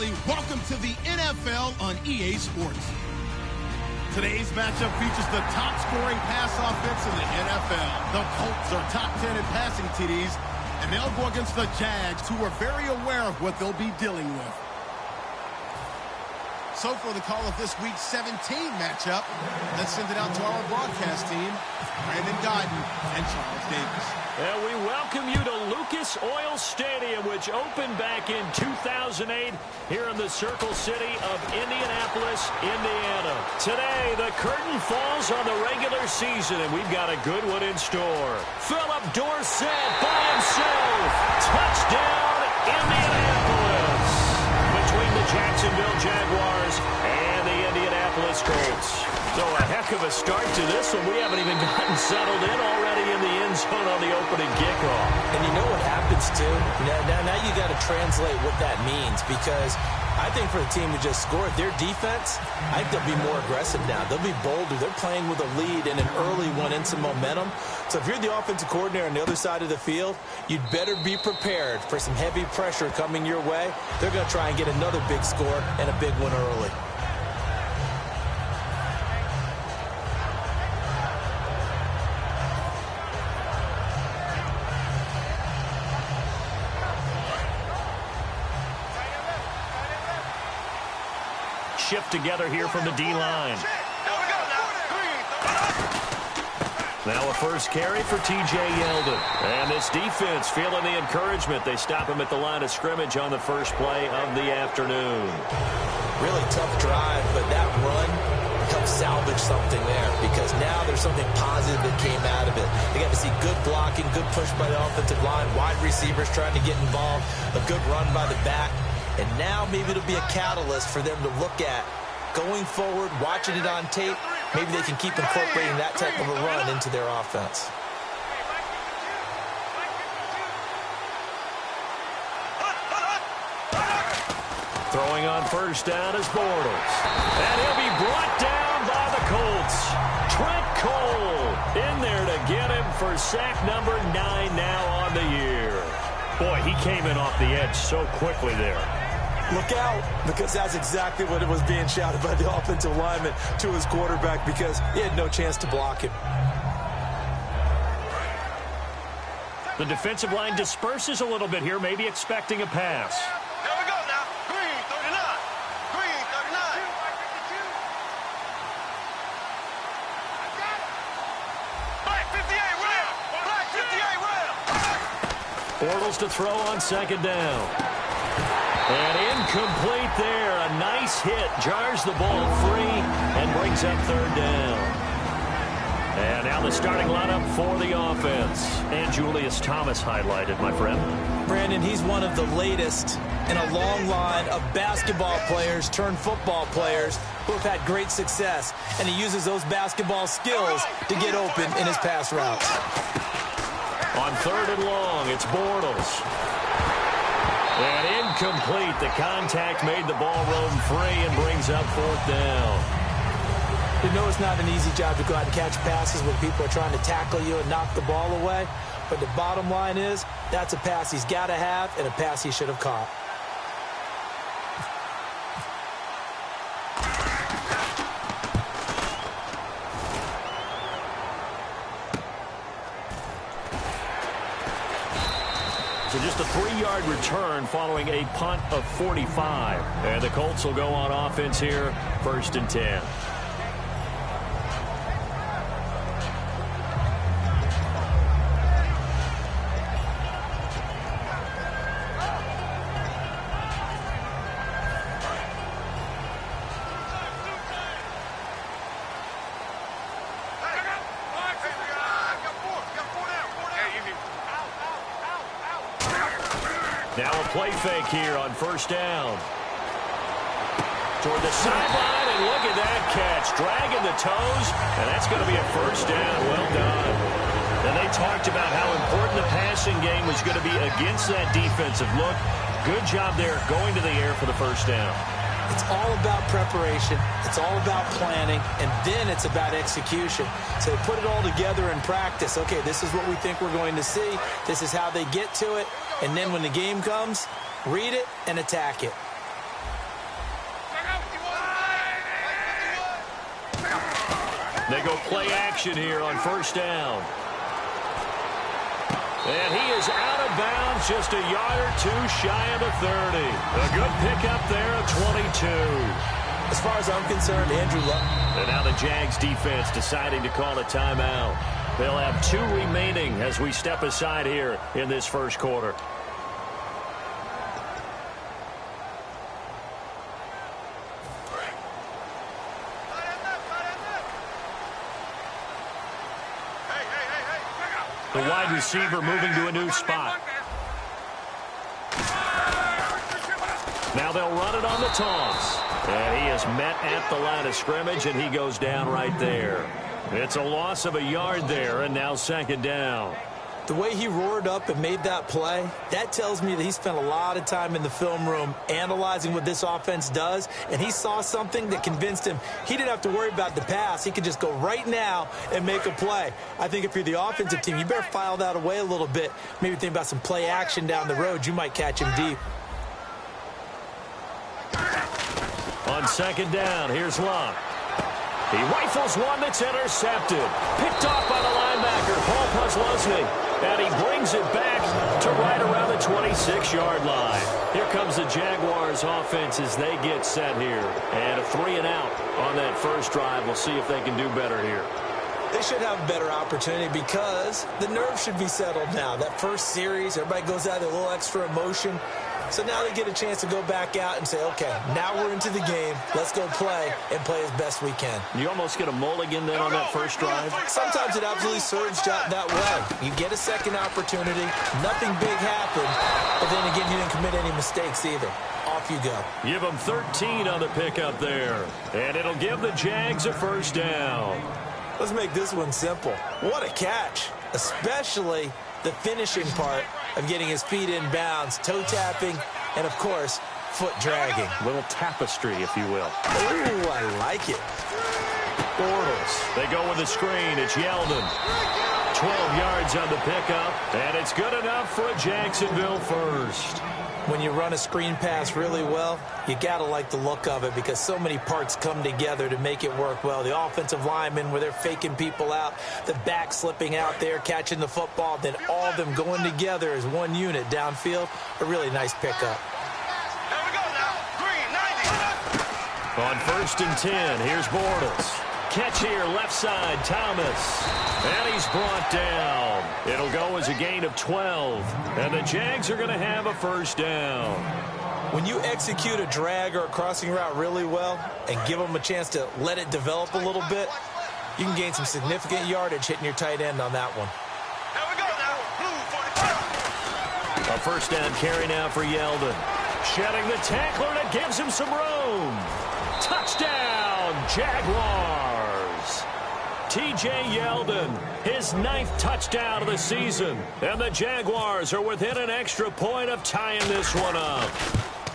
family, welcome to the NFL on EA Sports. Today's matchup features the top-scoring pass offense in the NFL. The Colts are top 10 in passing TDs, and they'll go against the Jags, who are very aware of what they'll be dealing with. So for the call of this week's 17 matchup, let's send it out to our broadcast team, Brandon Godden and Charles Davis. And we welcome you to Lucas Oil Stadium, which opened back in 2008 here in the Circle City of Indianapolis, Indiana. Today, the curtain falls on the regular season, and we've got a good one in store. Philip Dorsett by himself. Touchdown, Indianapolis. Between the Jacksonville Jaguars and the Indianapolis Colts. So a heck of a start to this one. We haven't even gotten settled in already in the end zone on the opening kickoff. And you know what happens, too? Now you got to translate what that means, because I think for the team who just scored, their defense, I think they'll be more aggressive now. They'll be bolder. They're playing with a lead and an early one and some momentum. So if you're the offensive coordinator on the other side of the field, you'd better be prepared for some heavy pressure coming your way. They're going to try and get another big score and a big one early. Shift together here from the D-line. Now a first carry for T.J. Yeldon. And this defense feeling the encouragement. They stop him at the line of scrimmage on the first play of the afternoon. Really tough drive, but that run helped salvage something there, because now there's something positive that came out of it. They got to see good blocking, good push by the offensive line, wide receivers trying to get involved, a good run by the back. And now maybe it'll be a catalyst for them to look at going forward, watching it on tape. Maybe they can keep incorporating that type of a run into their offense. Throwing on first down is Bortles. And he'll be brought down by the Colts. Trent Cole in there to get him for sack number 9 now on the year. Boy, he came in off the edge so quickly there. Look out, because that's exactly what it was being shouted by the offensive lineman to his quarterback, because he had no chance to block him. The defensive line disperses a little bit here, maybe expecting a pass. Here we go now. Green 39. Green 39. Black 58 round. Black 58 round. Bortles to throw on second down. And incomplete there. A nice hit. Jars the ball free and brings up third down. And now the starting lineup for the offense. And Julius Thomas highlighted, my friend. Brandon, he's one of the latest in a long line of basketball players turned football players who have had great success. And he uses those basketball skills to get open in his pass routes. On third and long, it's Bortles. And incomplete. The contact made the ball roam free and brings up fourth down. You know it's not an easy job to go out and catch passes when people are trying to tackle you and knock the ball away. But the bottom line is, that's a pass he's got to have and a pass he should have caught. So just a 3-yard return following a punt of 45. And the Colts will go on offense here, 1st and 10. Now a play fake here on first down. Toward the sideline, and look at that catch. Dragging the toes, and that's going to be a first down. Well done. And they talked about how important the passing game was going to be against that defensive look. Good job there going to the air for the first down. It's all about preparation. It's all about planning, and then it's about execution. So they put it all together in practice. Okay, this is what we think we're going to see. This is how they get to it. And then when the game comes, read it and attack it. They go play action here on first down. And he is out of bounds, just a yard or two shy of the 30. A good pickup there of 22. As far as I'm concerned, Andrew Luck. And now the Jags defense deciding to call a timeout. They'll have 2 remaining as we step aside here in this first quarter. The wide receiver moving to a new spot. Now they'll run it on the toss. And he is met at the line of scrimmage, and he goes down right there. It's a loss of a yard there, and now second down. The way he roared up and made that play, that tells me that he spent a lot of time in the film room analyzing what this offense does, and he saw something that convinced him he didn't have to worry about the pass. He could just go right now and make a play. I think if you're the offensive team, you better file that away a little bit. Maybe think about some play action down the road. You might catch him deep. On second down, here's Luck. He rifles one that's intercepted. Picked off by the linebacker, Paul Puslosny. And he brings it back to right around the 26-yard line. Here comes the Jaguars offense as they get set here. And a 3-and-out on that first drive. We'll see if they can do better here. They should have a better opportunity because the nerves should be settled now. That first series, everybody goes out with a little extra emotion. So now they get a chance to go back out and say, okay, now we're into the game. Let's go play and play as best we can. You almost get a mulligan then on that first drive? Sometimes it absolutely serves that way. You get a second opportunity. Nothing big happened. But then again, you didn't commit any mistakes either. Off you go. Give them 13 on the pickup there. And it'll give the Jags a first down. Let's make this one simple. What a catch, especially the finishing part of getting his feet in bounds, toe tapping, and, of course, foot dragging. A little tapestry, if you will. Ooh, I like it. Bortles. They go with the screen. It's Yeldon. 12 yards on the pickup, and it's good enough for a Jacksonville first. When you run a screen pass really well, you got to like the look of it because so many parts come together to make it work well. The offensive linemen where they're faking people out, the back slipping out there, catching the football, then all of them going together as one unit downfield. A really nice pickup. Here we go now. Green, 90. On first and 10, here's Bortles. Catch here, left side, Thomas. And he's brought down. It'll go as a gain of 12. And the Jags are going to have a first down. When you execute a drag or a crossing route really well and give them a chance to let it develop a little bit, you can gain some significant yardage hitting your tight end on that one. Here we go now. Blue 45. A first down carry now for Yeldon. Shedding the tackler, and it gives him some room. Touchdown, Jaguars. T.J. Yeldon, his 9th touchdown of the season. And the Jaguars are within an extra point of tying this one up.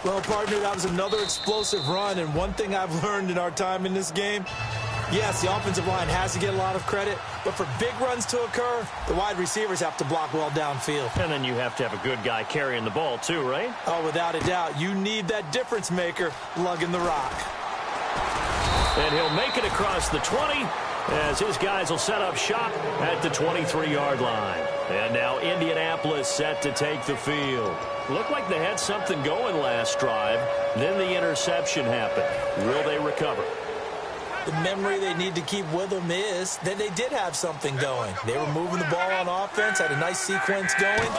Well, partner, that was another explosive run. And one thing I've learned in our time in this game, yes, the offensive line has to get a lot of credit. But for big runs to occur, the wide receivers have to block well downfield. And then you have to have a good guy carrying the ball too, right? Oh, without a doubt. You need that difference maker lugging the rock. And he'll make it across the 20 as his guys will set up shop at the 23-yard line. And now Indianapolis set to take the field. Looked like they had something going last drive. Then the interception happened. Will they recover? The memory they need to keep with them is that they did have something going. They were moving the ball on offense, had a nice sequence going.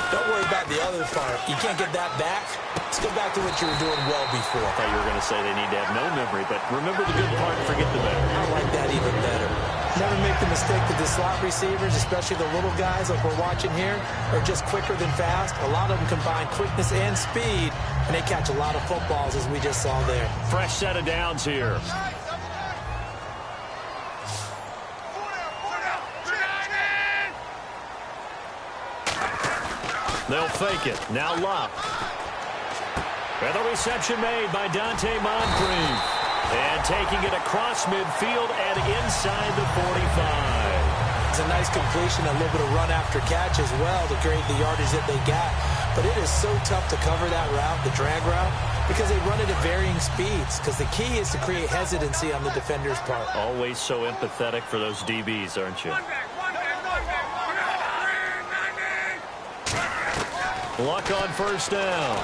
Don't worry about the other part. You can't get that back. Let's go back to what you were doing well before. I thought you were going to say they need to have no memory, but remember the good part and forget the bad. I like that even better. Never make the mistake that the slot receivers, especially the little guys like we're watching here, are just quicker than fast. A lot of them combine quickness and speed, and they catch a lot of footballs as we just saw there. Fresh set of downs here. They'll fake it. Now Luck. And the reception made by Dante Moncrief. And taking it across midfield and inside the 45. It's a nice completion, a little bit of run after catch as well to create the yardage that they got. But it is so tough to cover that route, the drag route, because they run it at varying swing speeds, because the key is to create hesitancy on the defender's part. Always so empathetic for those DBs, aren't you? Luck on first down.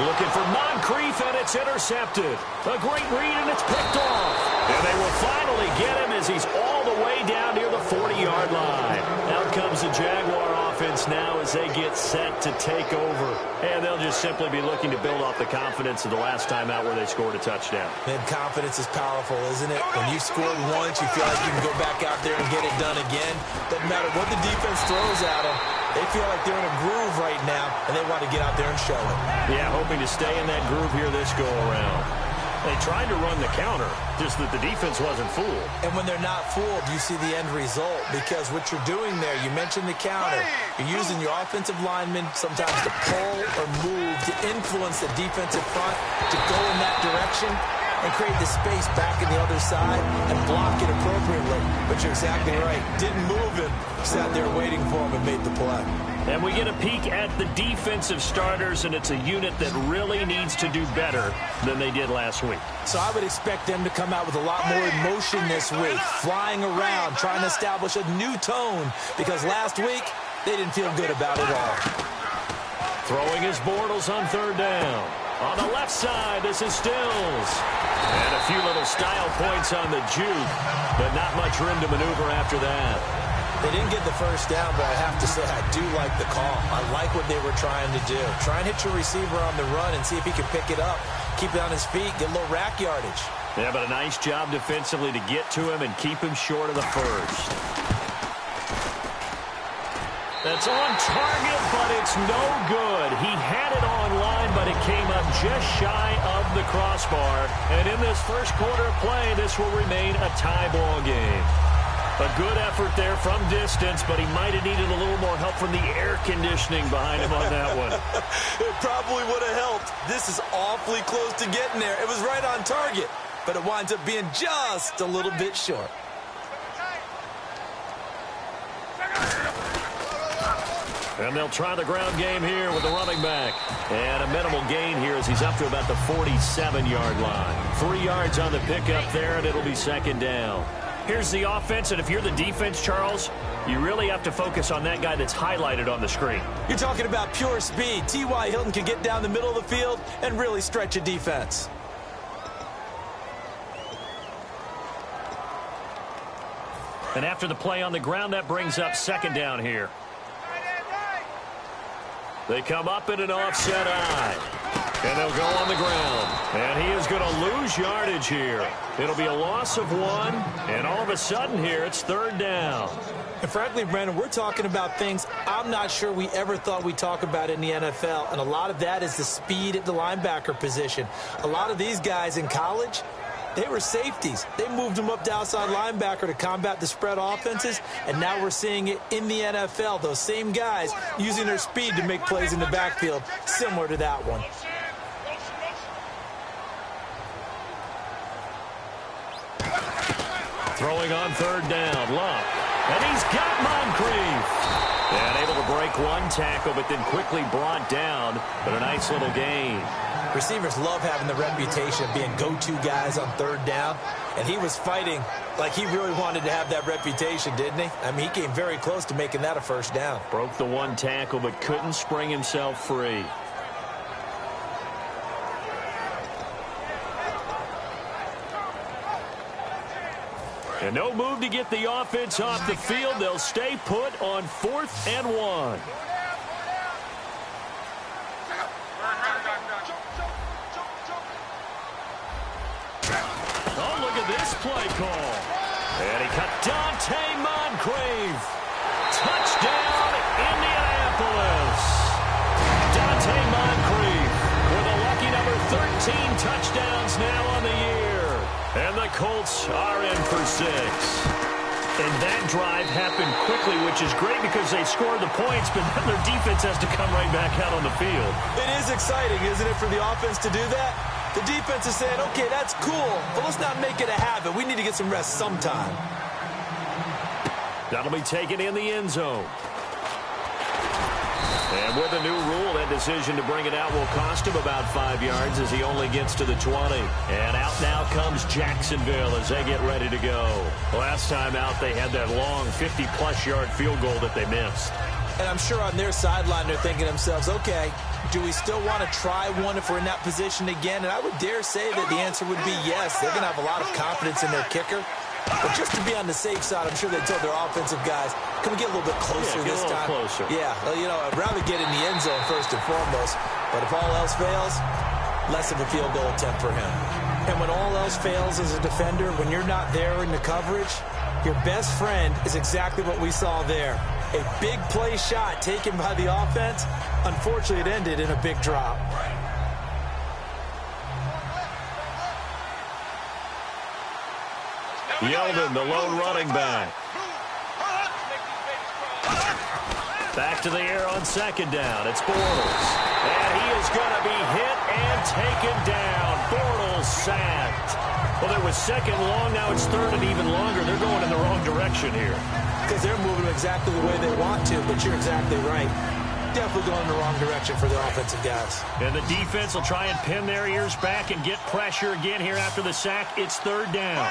Looking for Moncrief, and it's intercepted. A great read, and it's picked off. And they will finally get him as he's all the way down near the 40-yard line. Out comes the Jaguar offense now as they get set to take over. And they'll just simply be looking to build off the confidence of the last time out where they scored a touchdown. And confidence is powerful, isn't it? When you've scored once, you feel like you can go back out there and get it done again. Doesn't matter what the defense throws at them. They feel like they're in a groove right now, and they want to get out there and show it. Yeah, hoping to stay in that groove here this go-around. They tried to run the counter, just that the defense wasn't fooled. And when they're not fooled, you see the end result, because what you're doing there, you mentioned the counter. You're using your offensive linemen sometimes to pull or move to influence the defensive front to go in that direction and create the space back in the other side and block it appropriately. But you're exactly right. Didn't move him. Sat there waiting for him and made the play. And we get a peek at the defensive starters, and it's a unit that really needs to do better than they did last week. So I would expect them to come out with a lot more emotion this week, flying around, trying to establish a new tone, because last week they didn't feel good about it all. Throwing his Bortles on third down. On the left side, this is Stills. And a few little style points on the juke, but not much room to maneuver after that. They didn't get the first down, but I have to say I do like the call. I like what they were trying to do. Try and hit your receiver on the run and see if he can pick it up. Keep it on his feet, get a little rack yardage. Yeah, but a nice job defensively to get to him and keep him short of the first. That's on target, but it's no good. He had it on line, but it came up just shy of the crossbar. And in this first quarter of play, this will remain a tie ball game. A good effort there from distance, but he might have needed a little more help from the air conditioning behind him on that one. It probably would have helped. This is awfully close to getting there. It was right on target, but it winds up being just a little bit short. And they'll try the ground game here with the running back. And a minimal gain here as he's up to about the 47-yard line. 3 yards on the pickup there, and it'll be second down. Here's the offense, and if you're the defense, Charles, you really have to focus on that guy that's highlighted on the screen. You're talking about pure speed. T.Y. Hilton can get down the middle of the field and really stretch a defense. And after the play on the ground, that brings up second down here. They come up in an offset eye. And they'll go on the ground. And he is going to lose yardage here. It'll be a loss of 1. And all of a sudden here, it's third down. And frankly, Brandon, we're talking about things I'm not sure we ever thought we'd talk about in the NFL. And a lot of that is the speed at the linebacker position. A lot of these guys in college, they were safeties. They moved them up to outside linebacker to combat the spread offenses, and now we're seeing it in the NFL. Those same guys using their speed to make plays in the backfield, similar to that one. Throwing on third down, Luck. And he's got Moncrief. And able to break one tackle, but then quickly brought down. But a nice little gain. Receivers love having the reputation of being go-to guys on third down. And he was fighting like he really wanted to have that reputation, didn't he? I mean, he came very close to making that a first down. Broke the one tackle, but couldn't spring himself free. And no move to get the offense off the field. They'll stay put on 4th and 1. Oh, look at this play call. And he cut Dante Moncrief. Touchdown, Indianapolis. Dante Moncrief with a lucky number 13 touchdowns now on the year. And the Colts are in for 6. And that drive happened quickly, which is great because they scored the points, but then their defense has to come right back out on the field. It is exciting, isn't it, for the offense to do that? The defense is saying, okay, that's cool, but let's not make it a habit. We need to get some rest sometime. That'll be taken in the end zone. And with a new rule, that decision to bring it out will cost him about 5 yards as he only gets to the 20. And out now comes Jacksonville as they get ready to go. Last time out, they had that long 50-plus yard field goal that they missed. And I'm sure on their sideline they're thinking to themselves, okay, do we still want to try one if we're in that position again? And I would dare say that the answer would be yes. They're going to have a lot of confidence in their kicker. But just to be on the safe side, I'm sure they told their offensive guys, can we get a little bit closer this time? Closer. Yeah, well, you know, I'd rather get in the end zone first and foremost. But if all else fails, less of a field goal attempt for him. And when all else fails as a defender, when you're not there in the coverage, your best friend is exactly what we saw there. A big play shot taken by the offense. Unfortunately, it ended in a big drop. Yeldon, the lone running back. Back to the air on second down. It's Bortles. And he is going to be hit and taken down. Bortles sacked. Well, there was second long. Now it's third and even longer. They're going in the wrong direction here. Because they're moving exactly the way they want to, but you're exactly right. Definitely going in the wrong direction for the offensive guys. And the defense will try and pin their ears back and get pressure again here after the sack. It's third down.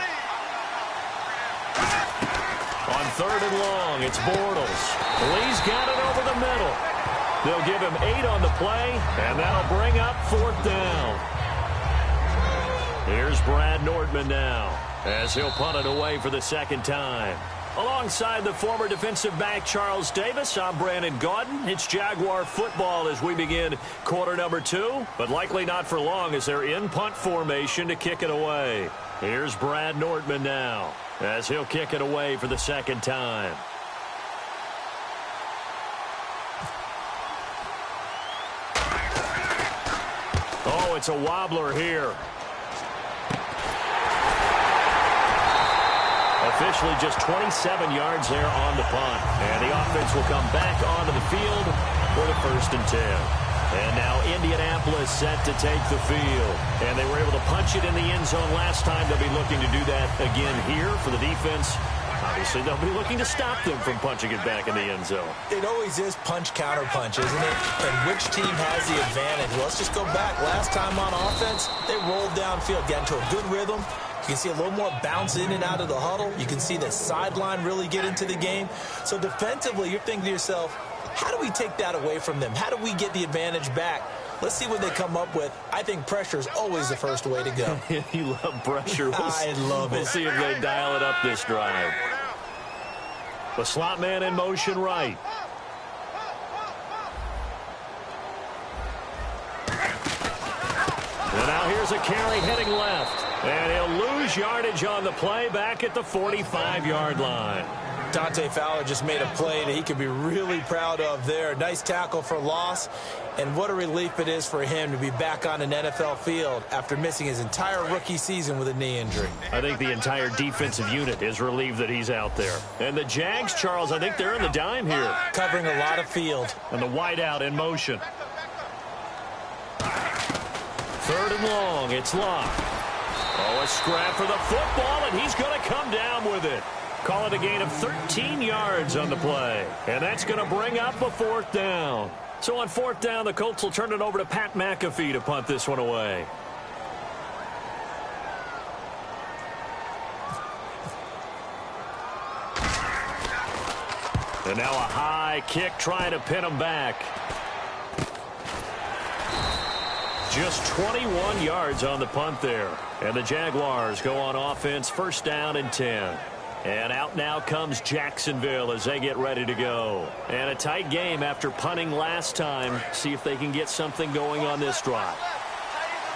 On third and long, it's Bortles. Lee's got it over the middle. They'll give him 8 on the play, and that'll bring up fourth down. Here's Brad Nordman now as he'll punt it away for the second time. Alongside the former defensive back Charles Davis, I'm Brandon Gaudin. It's Jaguar football as we begin quarter number 2, but likely not for long as they're in punt formation to kick it away. Here's Brad Nordman now as he'll kick it away for the second time. Oh, it's a wobbler here. Officially just 27 yards there on the punt. And the offense will come back onto the field for the 1st and 10. And now Indianapolis set to take the field. And they were able to punch it in the end zone last time. They'll be looking to do that again here for the defense. Obviously, they'll be looking to stop them from punching it back in the end zone. It always is punch-counter-punch, isn't it? And which team has the advantage? Well, let's just go back. Last time on offense, they rolled downfield, got into a good rhythm. You can see a little more bounce in and out of the huddle. You can see the sideline really get into the game. So defensively, you're thinking to yourself, how do we take that away from them? How do we get the advantage back? Let's see what they come up with. I think pressure is always the first way to go. You love pressure. I love it. We'll see if they dial it up this drive. The slot man in motion right. And now here's a carry heading left. And he'll lose yardage on the play back at the 45-yard line. Dante Fowler just made a play that he could be really proud of there. Nice tackle for loss. And what a relief it is for him to be back on an NFL field after missing his entire rookie season with a knee injury. I think the entire defensive unit is relieved that he's out there. And the Jags, Charles, I think they're in the dime here. Covering a lot of field. And the wideout in motion. Third and long, it's locked. Oh, a scrap for the football, and he's going to come down with it. Call it a gain of 13 yards on the play. And that's going to bring up a fourth down. So on fourth down, the Colts will turn it over to Pat McAfee to punt this one away. And now a high kick trying to pin him back. Just 21 yards on the punt there. And the Jaguars go on offense, first down and 10. And out now comes Jacksonville as they get ready to go. And a tight game after punting last time. See if they can get something going on this drive.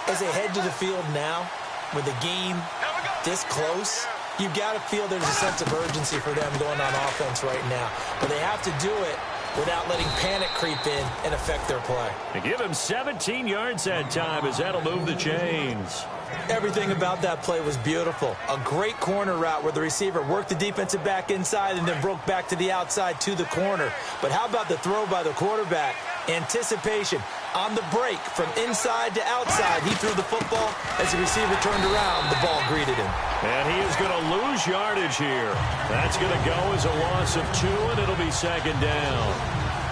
As they head to the field now, with the game this close, you've got to feel there's a sense of urgency for them going on offense right now. But they have to do it without letting panic creep in and affect their play. They give him 17 yards that time as that'll move the chains. Everything about that play was beautiful. A great corner route where the receiver worked the defensive back inside and then broke back to the outside to the corner. But how about the throw by the quarterback? Anticipation on the break from inside to outside. He threw the football. As the receiver turned around, the ball greeted him. And he is going to lose yardage here. That's going to go as a loss of 2, and it'll be second down.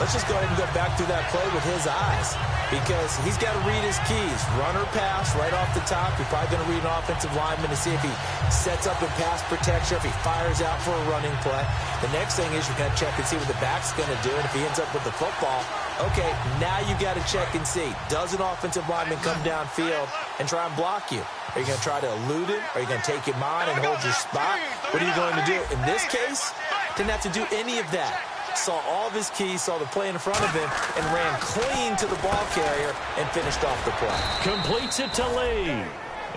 let's just go ahead and go back through that play with his eyes, because he's got to read his keys. Run or pass right off the top. He's probably going to read an offensive lineman to see if he sets up in pass protection, if he fires out for a running play. The next thing is you're going to check and see what the back's going to do, and if he ends up with the football, okay, now you got to check and see. Does an offensive lineman come downfield and try and block you? Are you going to try to elude him? Are you going to take him on and hold your spot? What are you going to do? In this case, didn't have to do any of that. Saw all of his keys, saw the play in front of him, and ran clean to the ball carrier and finished off the play. Completes it to Lee.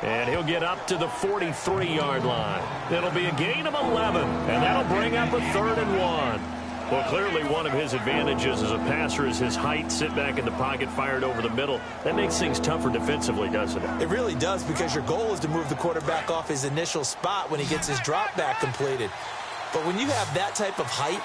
And he'll get up to the 43-yard line. It'll be a gain of 11, and that'll bring up a 3rd and 1. Well, clearly one of his advantages as a passer is his height. Sit back in the pocket, fired over the middle. That makes things tougher defensively, doesn't it? It really does, because your goal is to move the quarterback off his initial spot when he gets his drop back completed. But when you have that type of height,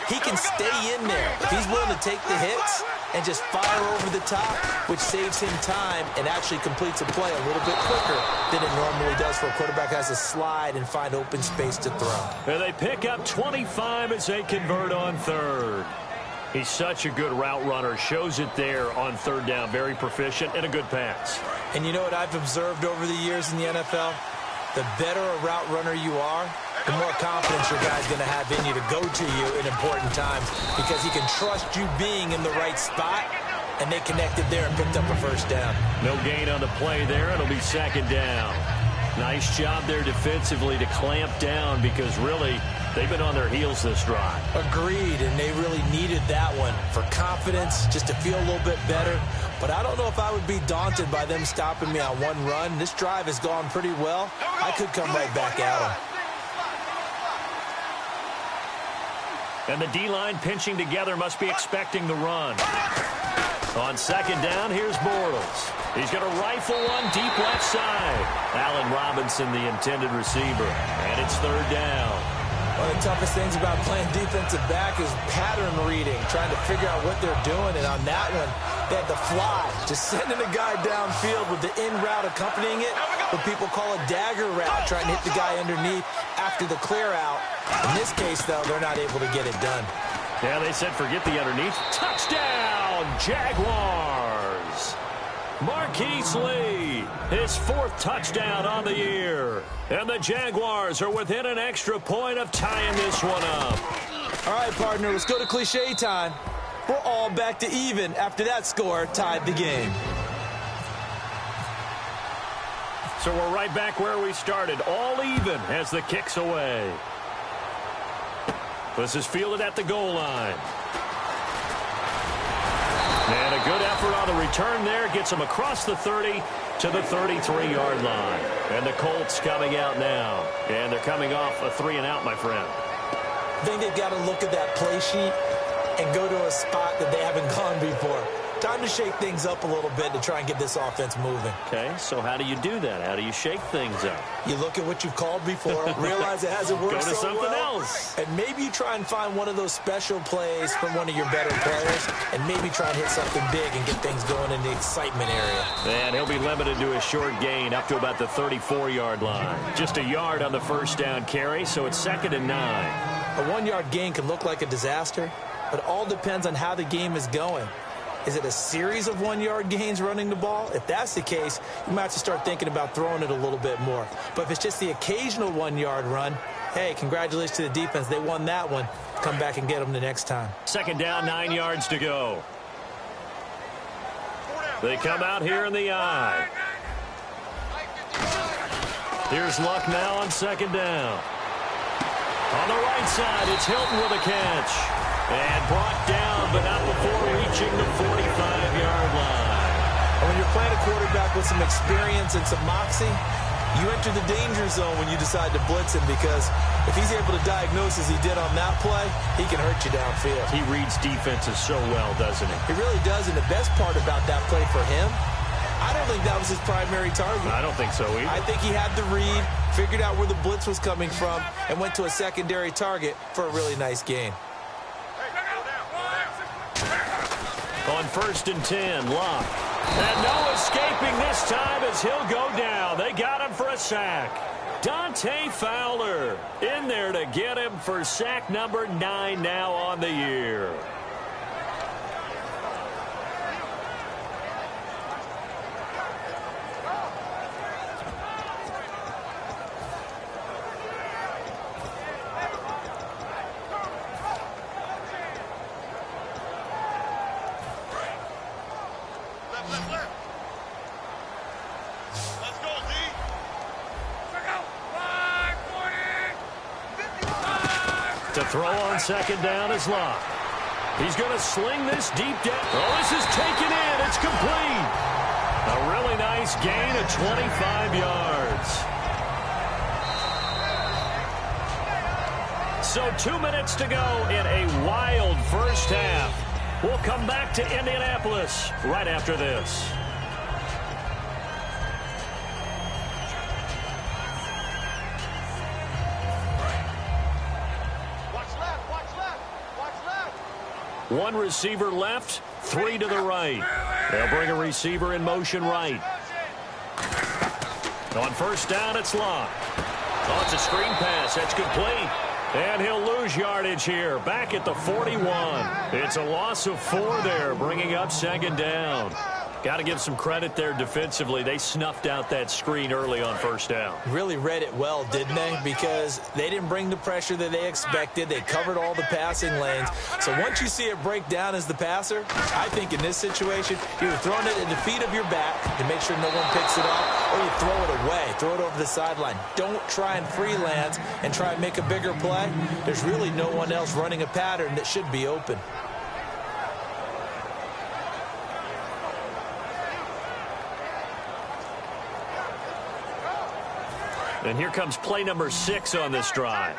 he can stay in there. If he's willing to take the hits and just fire over the top, which saves him time and actually completes a play a little bit quicker than it normally does for a quarterback who has to slide and find open space to throw. And they pick up 25 as they convert on 3rd. He's such a good route runner. Shows it there on 3rd down. Very proficient and a good pass. And you know what I've observed over the years in the NFL? The better a route runner you are, the more confidence your guy's going to have in you to go to you in important times, because he can trust you being in the right spot, and they connected there and picked up a 1st down. No gain on the play there. It'll be 2nd down. Nice job there defensively to clamp down, because really they've been on their heels this drive. Agreed, and they really needed that one for confidence, just to feel a little bit better. But I don't know if I would be daunted by them stopping me on one run. This drive has gone pretty well. I could come right back at them. And the D-line pinching together, must be expecting the run. On 2nd down, here's Bortles. He's going to rifle one deep left side. Allen Robinson, the intended receiver. And it's 3rd down. One of the toughest things about playing defensive back is pattern reading, trying to figure out what they're doing. And on that one, they had the fly, just sending a guy downfield with the in route accompanying it, what people call a dagger route, trying to hit the guy underneath after the clear out. In this case, though, they're not able to get it done. Yeah, they said forget the underneath. Touchdown, Jaguars! Marquise Lee, his 4th touchdown on the year. And the Jaguars are within an extra point of tying this one up. All right, partner, let's go to cliche time. We're all back to even after that score tied the game. So we're right back where we started, all even as the kick's away. This is fielded at the goal line. And a good effort on the return there. Gets him across the 30 to the 33-yard line. And the Colts coming out now. And they're coming off a 3-and-out, my friend. I think they've got to look at that play sheet and go to a spot that they haven't gone before. Time to shake things up a little bit to try and get this offense moving. Okay, so how do you do that? How do you shake things up? You look at what you've called before, realize it hasn't worked Go to so something well, else. and maybe you try and find one of those special plays from one of your better players, and maybe try and hit something big and get things going in the excitement area. And he'll be limited to a short gain up to about the 34-yard line. Just a yard on the 1st down carry, so it's 2nd and 9. A 1-yard gain can look like a disaster, but it all depends on how the game is going. Is it a series of 1-yard gains running the ball? If that's the case, you might have to start thinking about throwing it a little bit more. But if it's just the occasional 1-yard run, hey, congratulations to the defense. They won that one. Come back and get them the next time. 2nd down, 9 yards to go. They come out here in the eye. Here's Luck now on 2nd down. On the right side, it's Hilton with a catch. And brought down, but not before reaching the 45-yard line. When you're playing a quarterback with some experience and some moxie, you enter the danger zone when you decide to blitz him, because if he's able to diagnose as he did on that play, he can hurt you downfield. He reads defenses so well, doesn't he? He really does, and the best part about that play for him, I don't think that was his primary target. I don't think so either. I think he had the read, figured out where the blitz was coming from, and went to a secondary target for a really nice gain. On 1st and 10, Luck. And no escaping this time as he'll go down. They got him for a sack. Dante Fowler in there to get him for sack number 9 now on the year. To throw on second down is Locke. He's going to sling this deep down. Oh, this is taken in. It's complete. A really nice gain of 25 yards. So 2 minutes to go in a wild first half. We'll come back to Indianapolis right after this. One receiver left, 3 to the right. They'll bring a receiver in motion right. On first down, it's Locke. Oh, it's a screen pass. That's complete. And he'll lose yardage here, back at the 41. It's a loss of 4 there, bringing up second down. Got to give some credit there defensively. They snuffed out that screen early on first down. Really read it well, didn't they? Because they didn't bring the pressure that they expected. They covered all the passing lanes. So once you see it break down as the passer, I think in this situation, you're throwing it at the feet of your back to make sure no one picks it off, or you throw it away, throw it over the sideline. Don't try and freelance and try and make a bigger play. There's really no one else running a pattern that should be open. And here comes play number 6 on this drive.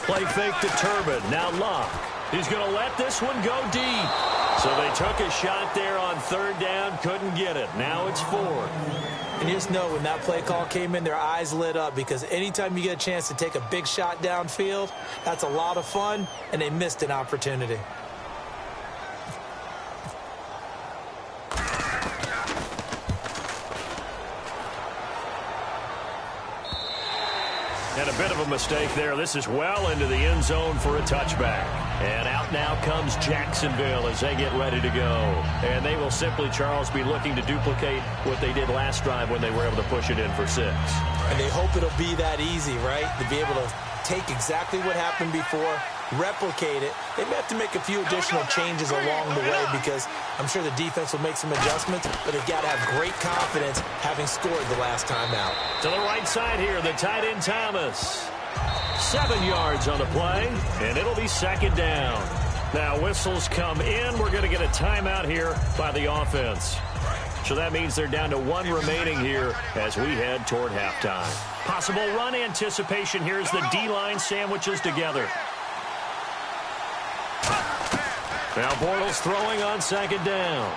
Play fake to Turbin. Now Locke. He's going to let this one go deep. So they took a shot there on third down. Couldn't get it. Now it's 4th. And you just know when that play call came in, their eyes lit up, because anytime you get a chance to take a big shot downfield, that's a lot of fun, and they missed an opportunity. And a bit of a mistake there. This is well into the end zone for a touchback. And out now comes Jacksonville as they get ready to go. And they will simply, Charles, be looking to duplicate what they did last drive when they were able to push it in for 6. And they hope it'll be that easy, right? To be able to take exactly what happened before, replicate it. They may have to make a few additional changes along the way, because I'm sure the defense will make some adjustments, but they've got to have great confidence having scored the last time out. To the right side here, the tight end Thomas. 7 yards on the play, and it'll be second down. Now whistles come in. We're going to get a timeout here by the offense. So that means they're down to 1 remaining here as we head toward halftime. Possible run anticipation here as the D-line sandwiches together. Now Bortles throwing on second down.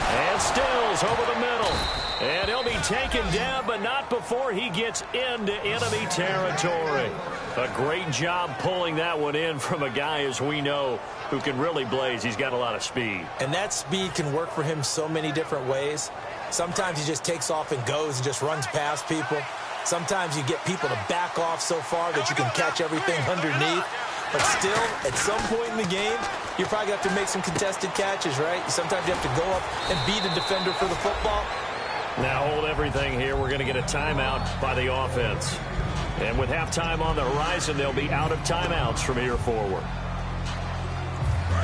And Stills over the middle. And he'll be taken down, but not before he gets into enemy territory. A great job pulling that one in from a guy, as we know, who can really blaze. He's got a lot of speed. And that speed can work for him so many different ways. Sometimes he just takes off and goes and just runs past people. Sometimes you get people to back off so far that you can catch everything underneath. But still, at some point in the game, you probably have to make some contested catches, right? Sometimes you have to go up and beat a defender for the football. Now hold everything here. We're going to get a timeout by the offense. And with halftime on the horizon, they'll be out of timeouts from here forward.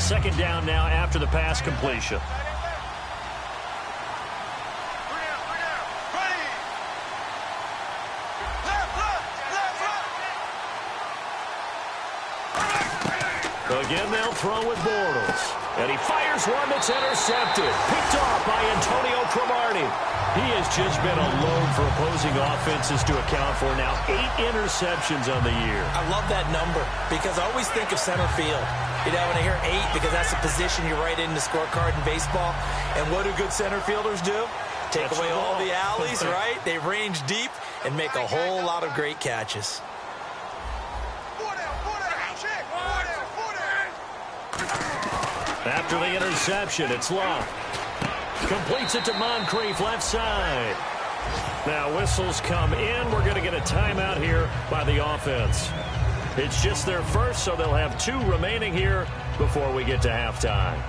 Second down now after the pass completion. Again, they'll throw with Bortles. And he fires one that's intercepted. Picked off by Antonio Cromartie. He has just been a load for opposing offenses to account for now. 8 interceptions on the year. I love that number because I always think of center field. You know, when I hear 8, because that's the position you write in the scorecard in baseball. And what do good center fielders do? Take away all the alleys, right? They range deep and make a whole lot of great catches. After the interception, it's Locke. Completes it to Moncrief, left side. Now whistles come in. We're going to get a timeout here by the offense. It's just their first, so they'll have 2 remaining here before we get to halftime.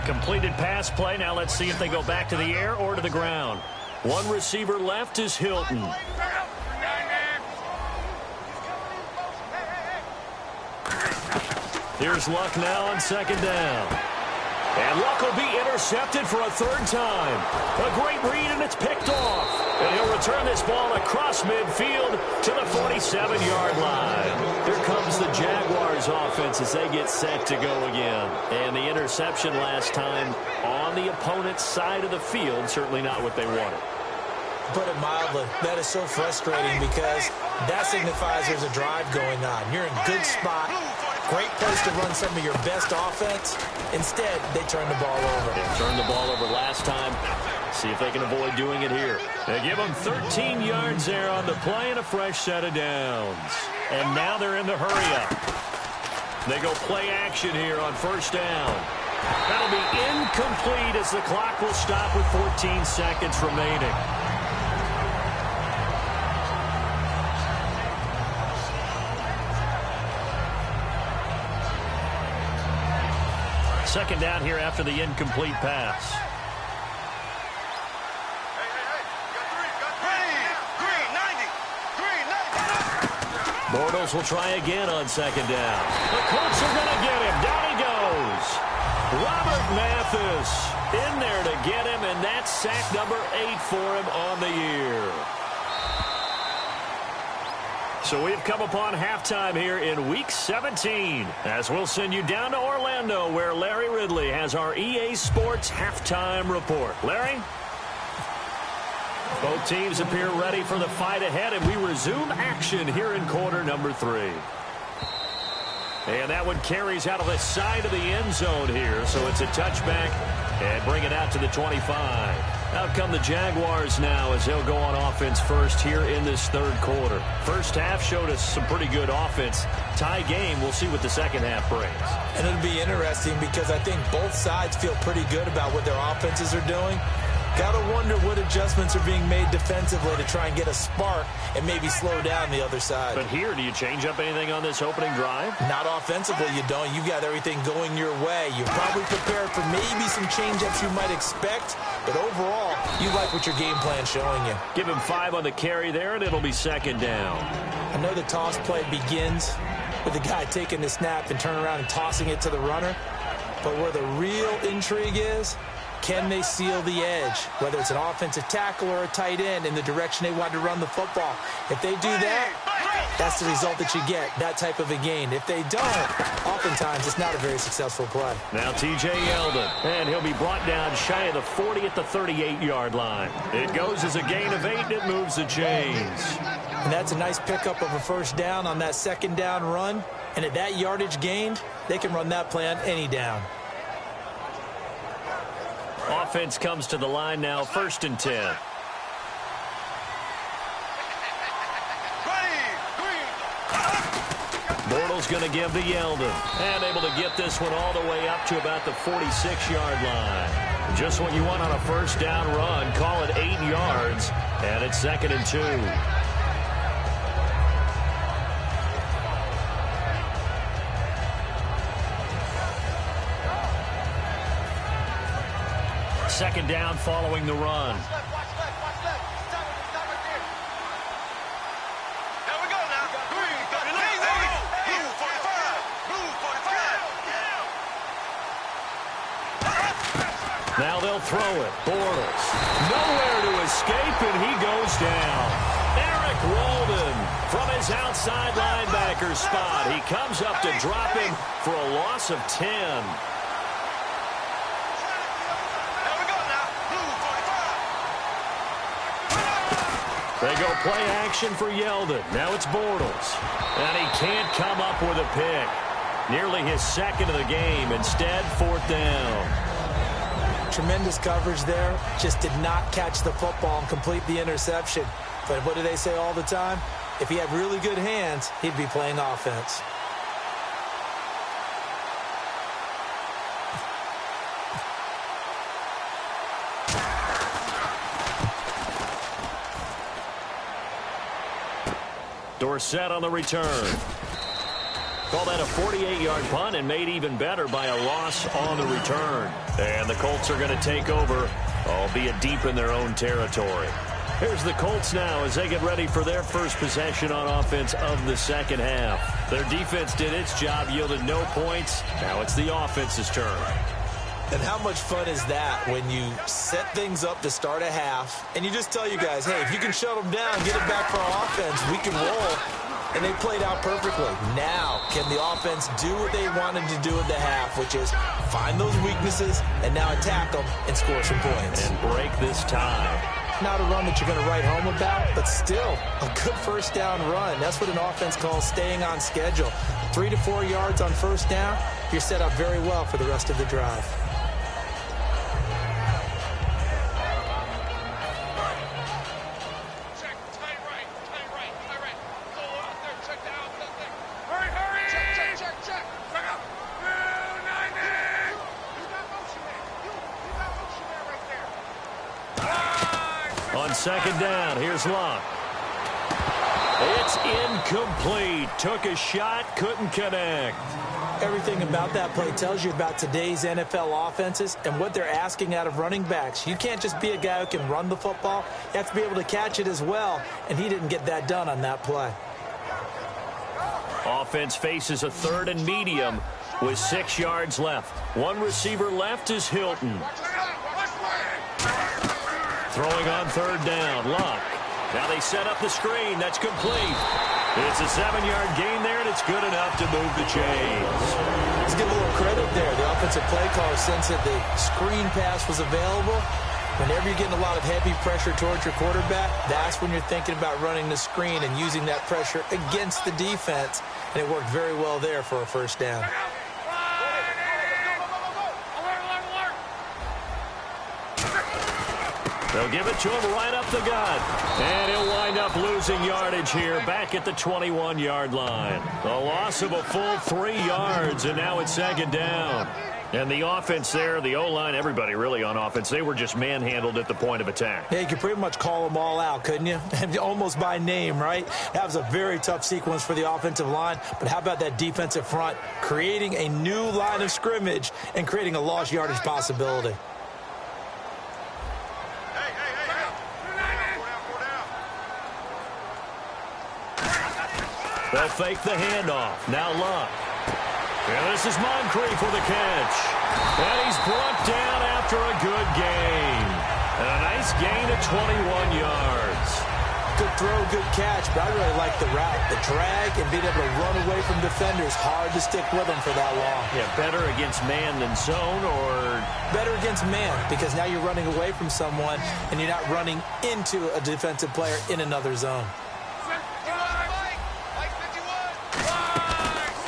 Completed pass play. Now let's see if they go back to the air or to the ground. 1 receiver left is Hilton. Here's Luck now on second down. And Luck will be intercepted for a third time. A great read, and it's picked off. And he'll return this ball across midfield to the 47-yard line. Here comes the Jaguars offense as they get set to go again. And the interception last time on the opponent's side of the field, certainly not what they wanted. Put it mildly, that is so frustrating because that signifies there's a drive going on. You're in a good spot. Great place to run some of your best offense. Instead, they turn the ball over. They turned the ball over last time. See if they can avoid doing it here. They give them 13 yards there on the play and a fresh set of downs. And now they're in the hurry-up. They go play action here on first down. That'll be incomplete as the clock will stop with 14 seconds remaining. Second down here after the incomplete pass. Bortles will try again on second down. The Colts are going to get him. Down he goes. Robert Mathis in there to get him, and that's sack number 8 for him on the year. So we've come upon halftime here in Week 17 as we'll send you down to Orlando where Larry Ridley has our EA Sports halftime report. Larry? Both teams appear ready for the fight ahead, and we resume action here in quarter number 3. And that one carries out of the side of the end zone here, so it's a touchback and bring it out to the 25. Out come the Jaguars now as they'll go on offense first here in this third quarter. First half showed us some pretty good offense. Tie game, we'll see what the second half brings. And it'll be interesting because I think both sides feel pretty good about what their offenses are doing. Got to wonder what adjustments are being made defensively to try and get a spark and maybe slow down the other side. But here, do you change up anything on this opening drive? Not offensively, you don't. You've got everything going your way. You're probably prepared for maybe some change-ups you might expect, but overall, you like what your game plan's showing you. Give him 5 on the carry there, and it'll be second down. I know the toss play begins with the guy taking the snap and turning around and tossing it to the runner, but where the real intrigue is, can they seal the edge, whether it's an offensive tackle or a tight end in the direction they want to run the football? If they do that, that's the result that you get, that type of a gain. If they don't, oftentimes it's not a very successful play. Now T.J. Yeldon, and he'll be brought down shy of the 40 at the 38-yard line. It goes as a gain of 8, and it moves the chains. And that's a nice pickup of a first down on that second down run. And at that yardage gained, they can run that play on any down. Offense comes to the line now, 1st and 10. Bortles going to give to Yeldon. And able to get this one all the way up to about the 46-yard line. Just what you want on a first down run. Call it 8 yards. And it's 2nd and 2. Second down following the run. Now they'll throw it. Bortles. Nowhere to escape, and he goes down. Eric Walden from his outside linebacker spot. He comes up to drop him for a loss of 10. They go play action for Yeldon. Now it's Bortles. And he can't come up with a pick. Nearly his 2nd of the game. Instead, 4th down. Tremendous coverage there. Just did not catch the football and complete the interception. But what do they say all the time? If he had really good hands, he'd be playing offense. Dorsett on the return. Call that a 48-yard punt and made even better by a loss on the return. And the Colts are going to take over, albeit deep in their own territory. Here's the Colts now as they get ready for their first possession on offense of the second half. Their defense did its job, yielded no points. Now it's the offense's turn. And how much fun is that when you set things up to start a half and you just tell you guys, hey, if you can shut them down, get it back for our offense, we can roll. And they played out perfectly. Now, can the offense do what they wanted to do at the half, which is find those weaknesses and now attack them and score some points. And break this tie. Not a run that you're going to write home about, but still a good first down run. That's what an offense calls staying on schedule. 3 to 4 yards on first down, you're set up very well for the rest of the drive. On second down, here's Luck. It's incomplete. Took a shot, couldn't connect. Everything about that play tells you about today's NFL offenses and what they're asking out of running backs. You can't just be a guy who can run the football. You have to be able to catch it as well, and he didn't get that done on that play. Offense faces a 3rd and medium with 6 yards left. One receiver left is Hilton. Throwing on 3rd down, Luck. Now they set up the screen. That's complete. It's a 7-yard gain there, and it's good enough to move the chains. Let's give a little credit there. The offensive play caller sensed that the screen pass was available. Whenever you're getting a lot of heavy pressure towards your quarterback, that's when you're thinking about running the screen and using that pressure against the defense. And it worked very well there for a first down. They'll give it to him right up the gut. And he'll wind up losing yardage here back at the 21-yard line. A loss of a full 3 yards, and now it's second down. And the offense there, the O-line, everybody really on offense, they were just manhandled at the point of attack. Yeah, you could pretty much call them all out, couldn't you? Almost by name, right? That was a very tough sequence for the offensive line. But how about that defensive front creating a new line of scrimmage and creating a lost yardage possibility? They'll fake the handoff. Now Luck. And this is Moncrief for the catch. And he's brought down after a good gain. And a nice gain of 21 yards. Good throw, good catch, but I really like the route. The drag and being able to run away from defenders. Hard to stick with them for that long. Yeah, better against man than zone, or? Better against man, because now you're running away from someone and you're not running into a defensive player in another zone.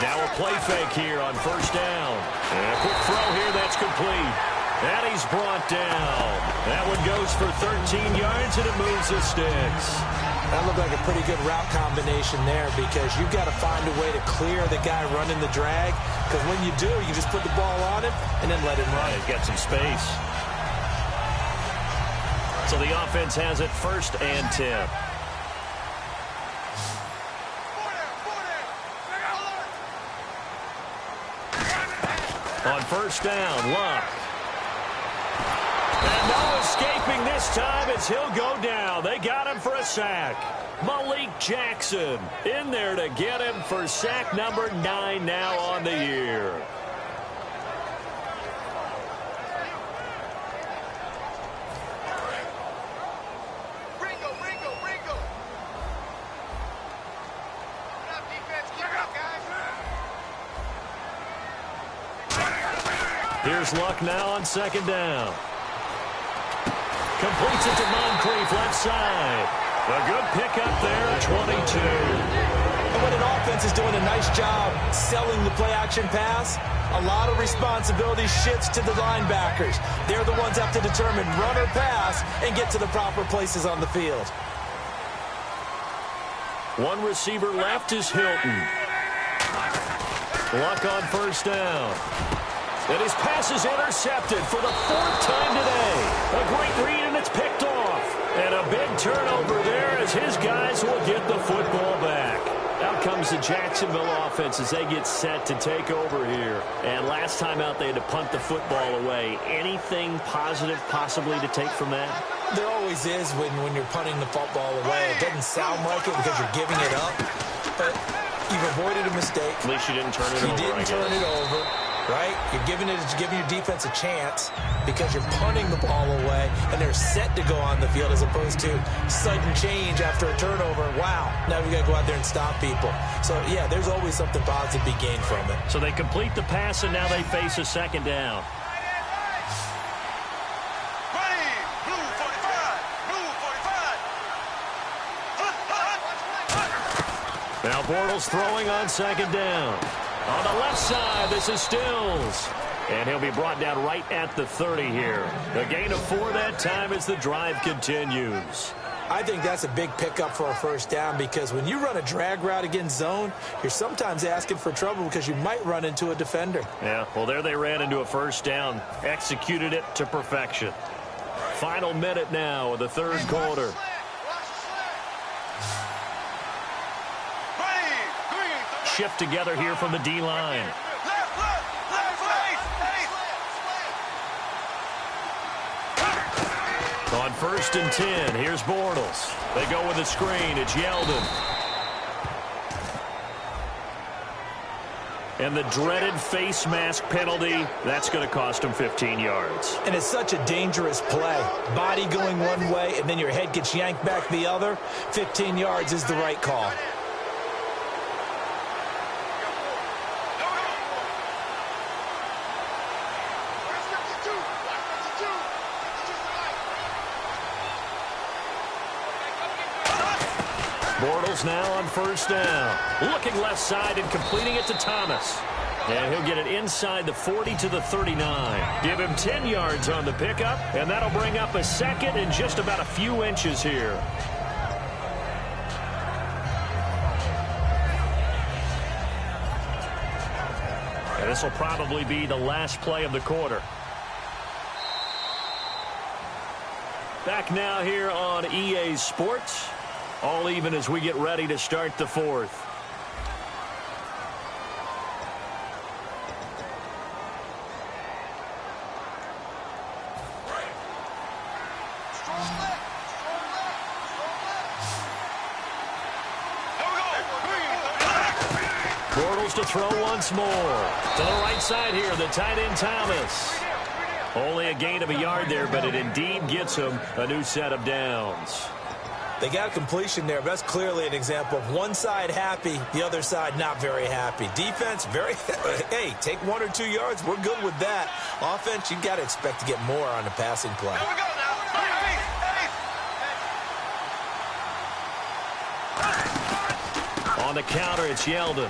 Now a play fake here on first down. And a quick throw here, that's complete. And he's brought down. That one goes for 13 yards, and it moves the sticks. That looked like a pretty good route combination there, because you've got to find a way to clear the guy running the drag, because when you do, you just put the ball on him and then let him run. He's got some space. So the offense has it 1st and 10. On first down, Luck. And no escaping this time as he'll go down. They got him for a sack. Malik Jackson in there to get him for sack number 9 now on the year. Here's Luck now on second down. Completes it to Moncrief, left side. A good pickup there, 22. And when an offense is doing a nice job selling the play-action pass, a lot of responsibility shifts to the linebackers. They're the ones that have to determine run or pass and get to the proper places on the field. One receiver left is Hilton. Luck on first down. And his pass is intercepted for the 4th time today. A great read, and it's picked off. And a big turnover there as his guys will get the football back. Out comes the Jacksonville offense as they get set to take over here. And last time out, they had to punt the football away. Anything positive possibly to take from that? There always is when you're punting the football away. It doesn't sound like it because you're giving it up, but you've avoided a mistake. At least you didn't turn it over. You didn't turn it over, right? You're giving your defense a chance because you're punting the ball away, and they're set to go on the field as opposed to sudden change after a turnover. Wow, now we got to go out there and stop people. So, yeah, there's always something positive to be gained from it. So they complete the pass, and now they face a second down. Now Bortles throwing on second down. On the left side, this is Stills. And he'll be brought down right at the 30 here. A gain of 4 that time as the drive continues. I think that's a big pickup for a first down because when you run a drag route against zone, you're sometimes asking for trouble because you might run into a defender. Yeah, well, there they ran into a first down. Executed it to perfection. Final minute now of the third quarter. Shift together here from the D-line. On 1st and 10, here's Bortles. They go with a screen. It's Yeldon. And the dreaded face mask penalty, that's going to cost him 15 yards. And it's such a dangerous play. Body going one way, and then your head gets yanked back the other. 15 yards is the right call. Bortles now on 1st down. Looking left side and completing it to Thomas. And he'll get it inside the 40 to the 39. Give him 10 yards on the pickup, and that'll bring up a second and just about a few inches here. And this will probably be the last play of the quarter. Back now here on EA Sports. All even as we get ready to start the fourth. Bortles to throw once more. To the right side here, the tight end Thomas. Only a gain of a yard there, but it indeed gets him a new set of downs. They got a completion there, but that's clearly an example of one side happy, the other side not very happy. Defense, hey, take 1 or 2 yards. We're good with that. Offense, you've got to expect to get more on the passing play. Here we go now. On the counter, it's Yeldon.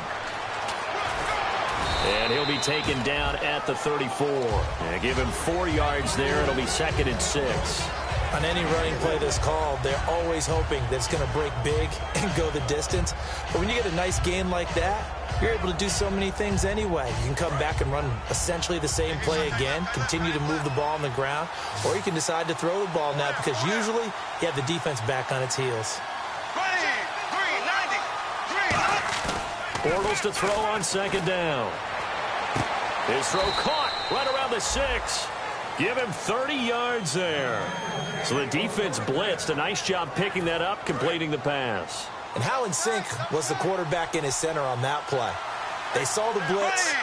And he'll be taken down at the 34. And give him 4 yards there. It'll be 2nd and 6. On any running play that's called, they're always hoping that it's going to break big and go the distance. But when you get a nice gain like that, you're able to do so many things anyway. You can come back and run essentially the same play again, continue to move the ball on the ground, or you can decide to throw the ball now because usually you have the defense back on its heels. Bortles to throw on 2nd down. His throw caught right around the 6. Give him 30 yards there. So the defense blitzed. A nice job picking that up, completing the pass. And how in sync was the quarterback in his center on that play? They saw the blitz,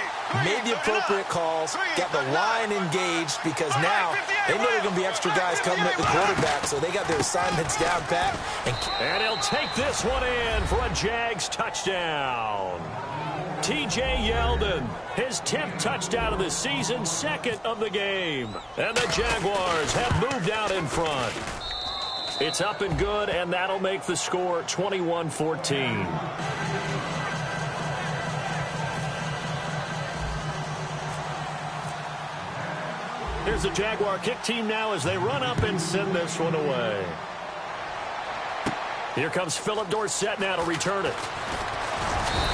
made the appropriate calls, got the line engaged because now they know there are going to be extra guys coming at the quarterback, so they got their assignments down pat. And he'll take this one in for a Jags touchdown. T.J. Yeldon, his 10th touchdown of the season, 2nd of the game. And the Jaguars have moved out in front. It's up and good, and that'll make the score 21-14. Here's the Jaguar kick team now as they run up and send this one away. Here comes Philip Dorsett now to return it.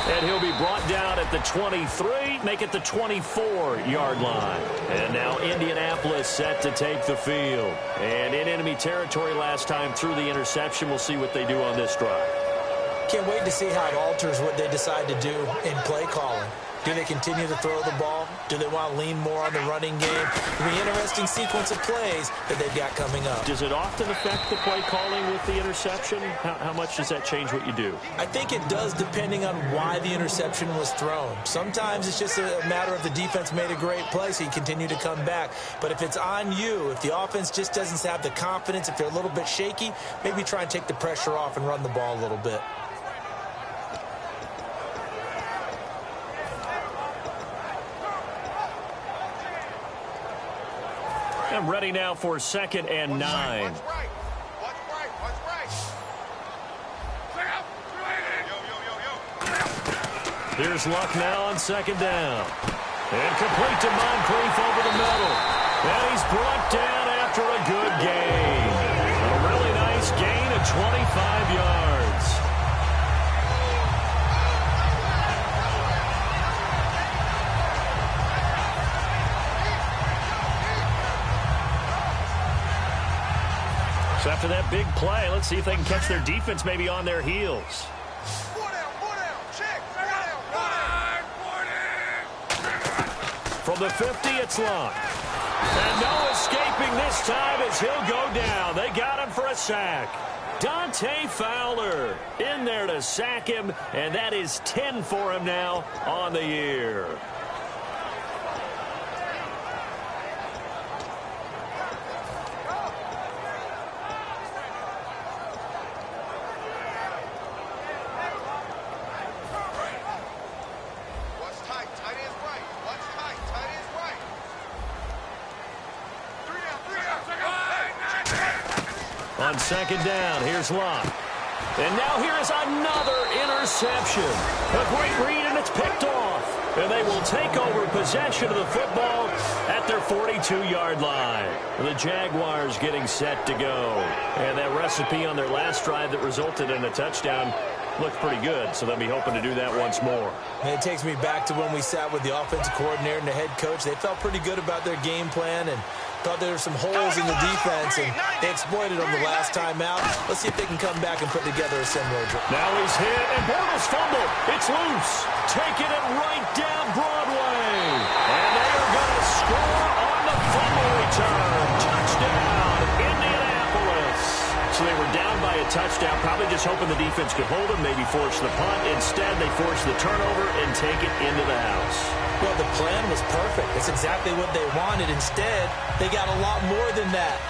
And he'll be brought down at the 23, make it the 24-yard line. And now Indianapolis set to take the field. And in enemy territory last time through the interception. We'll see what they do on this drive. Can't wait to see how it alters what they decide to do in play calling. Do they continue to throw the ball? Do they want to lean more on the running game? It'll be an interesting sequence of plays that they've got coming up. Does it often affect the play calling with the interception? How much does that change what you do? I think it does, depending on why the interception was thrown. Sometimes it's just a matter of the defense made a great play, so you continue to come back. But if it's on you, if the offense just doesn't have the confidence, if they're a little bit shaky, maybe try and take the pressure off and run the ball a little bit. I'm ready now for 2nd and 9. Watch right. Watch right. Yo. Here's Luck now on 2nd down. And complete to Moncrief over the middle. And he's brought down after a good gain. A really nice gain of 25 yards. So after that big play, let's see if they can catch their defense maybe on their heels. Four down. Check. From the 50, it's Luck. And no escaping this time as he'll go down. They got him for a sack. Dante Fowler in there to sack him, and that is 10 for him now on the year. On 2nd down, here's Luck. And now here is another interception. A great read, and it's picked off. And they will take over possession of the football at their 42-yard line. The Jaguars getting set to go. And that recipe on their last drive that resulted in a touchdown looked pretty good, so they'll be hoping to do that once more. And it takes me back to when we sat with the offensive coordinator and the head coach. They felt pretty good about their game plan and thought there were some holes in the defense, and they exploited them the last time out. Let's see if they can come back and put together a similar drive. Now he's hit, and Bortles fumble. It's loose. Taking it right down Broadway. And they are going to score on the fumble return. Touchdown, Indianapolis. So they were down by a touchdown, probably just hoping the defense could hold them, maybe force the punt. Instead, they forced the turnover and take it into the house. Well, the plan was perfect. It's exactly what they wanted. Instead, they got a lot more than that.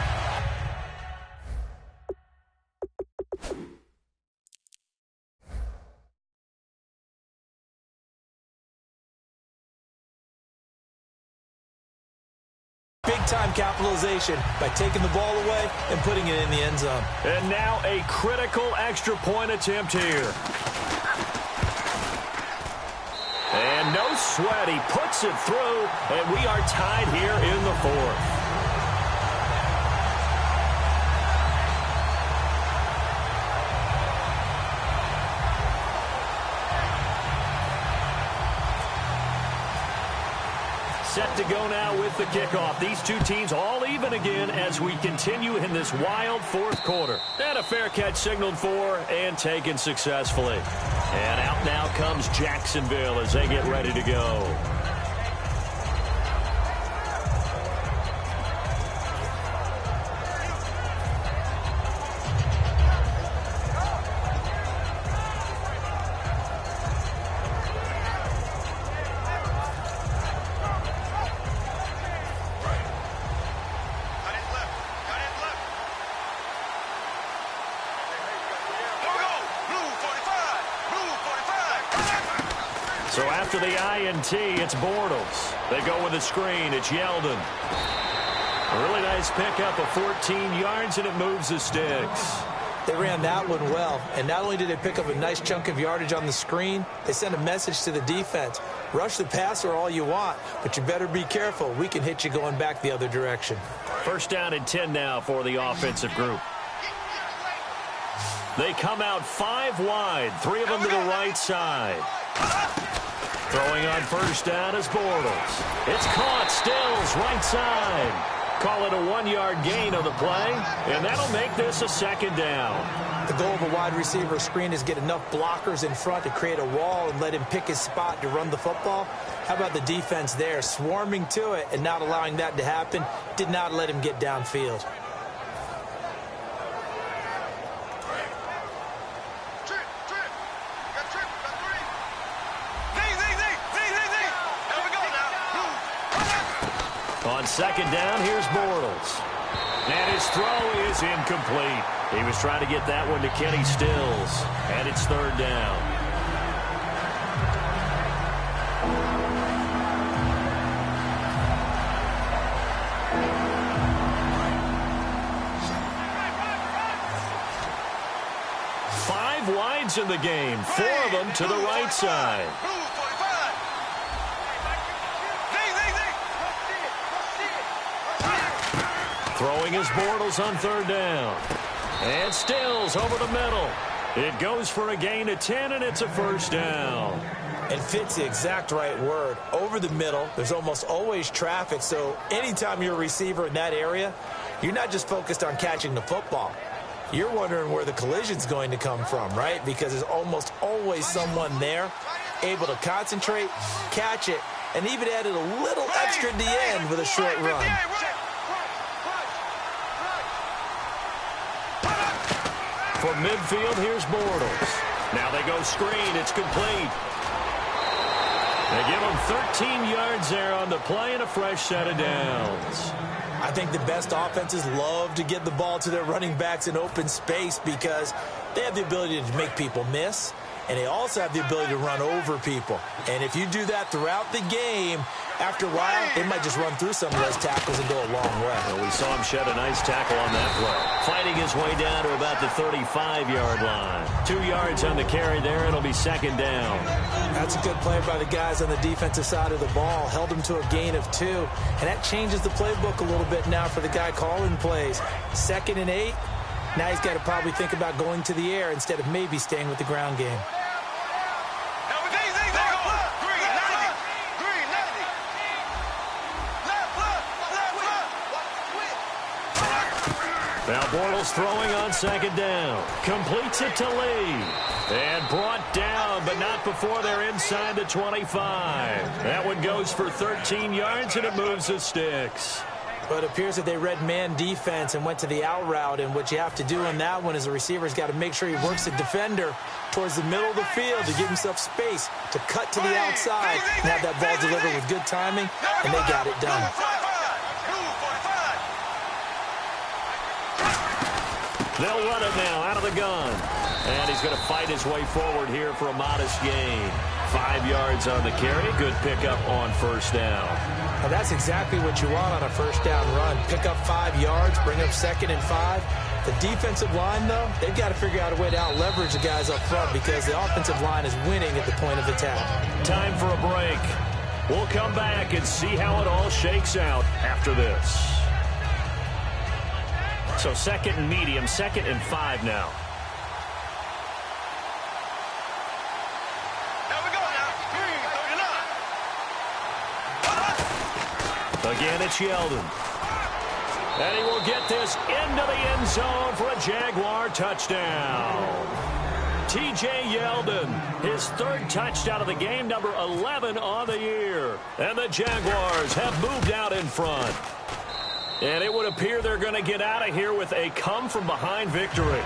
Big-time capitalization by taking the ball away and putting it in the end zone. And now a critical extra point attempt here. And no sweat, he puts it through, and we are tied here in the 4th. Set to go now with the kickoff. These two teams all even again as we continue in this wild 4th quarter. And a fair catch signaled for and taken successfully. And out now comes Jacksonville as they get ready to go. So after the INT, it's Bortles. They go with a screen. It's Yeldon. A really nice pickup of 14 yards, and it moves the sticks. They ran that one well, and not only did they pick up a nice chunk of yardage on the screen, they sent a message to the defense. Rush the passer all you want, but you better be careful. We can hit you going back the other direction. 1st down and 10 now for the offensive group. They come out 5 wide, 3 of them to the right side. Throwing on 1st down is Bortles. It's caught, Stills, right side. Call it a 1-yard gain on the play, and that'll make this a 2nd down. The goal of a wide receiver screen is get enough blockers in front to create a wall and let him pick his spot to run the football. How about the defense there, swarming to it and not allowing that to happen? Did not let him get downfield. On second down, here's Bortles. And his throw is incomplete. He was trying to get that one to Kenny Stills. And it's third down. Five wides in the game, 4 of them to the right side. Throwing his Bortles on third down. And Stills over the middle. It goes for a gain of 10, and it's a first down. And fits the exact right word. Over the middle, there's almost always traffic, so anytime you're a receiver in that area, you're not just focused on catching the football. You're wondering where the collision's going to come from, right? Because there's almost always someone there able to concentrate, catch it, and even added a little extra at the end with a short run. From midfield, here's Bortles. Now they go screen. It's complete. They give him 13 yards there on the play and a fresh set of downs. I think the best offenses love to get the ball to their running backs in open space because they have the ability to make people miss, and they also have the ability to run over people. And if you do that throughout the game, after a while, they might just run through some of those tackles and go a long way. Well, we saw him shed a nice tackle on that play. Fighting his way down to about the 35-yard line. 2 yards on the carry there. It'll be second down. That's a good play by the guys on the defensive side of the ball. Held him to a gain of 2. And that changes the playbook a little bit now for the guy calling plays. 2nd and 8. Now he's got to probably think about going to the air instead of maybe staying with the ground game. Now Bortles throwing on second down. Completes it to Lee. And brought down, but not before they're inside the 25. That one goes for 13 yards, and it moves the sticks. But it appears that they read man defense and went to the out route, and what you have to do in that one is the receiver's got to make sure he works the defender towards the middle of the field to give himself space to cut to the outside and have that ball delivered with good timing, and they got it done. They'll run it now out of the gun. And he's going to fight his way forward here for a modest gain. 5 yards on the carry. Good pickup on first down. Now that's exactly what you want on a first down run. Pick up 5 yards, bring up 2nd and 5. The defensive line, though, they've got to figure out a way to out-leverage the guys up front because the offensive line is winning at the point of attack. Time for a break. We'll come back and see how it all shakes out after this. So 2nd and medium, 2nd and 5 now. Again, it's Yeldon. And he will get this into the end zone for a Jaguar touchdown. T.J. Yeldon, his 3rd touchdown of the game, number 11 on the year. And the Jaguars have moved out in front. And it would appear they're going to get out of here with a come-from-behind victory.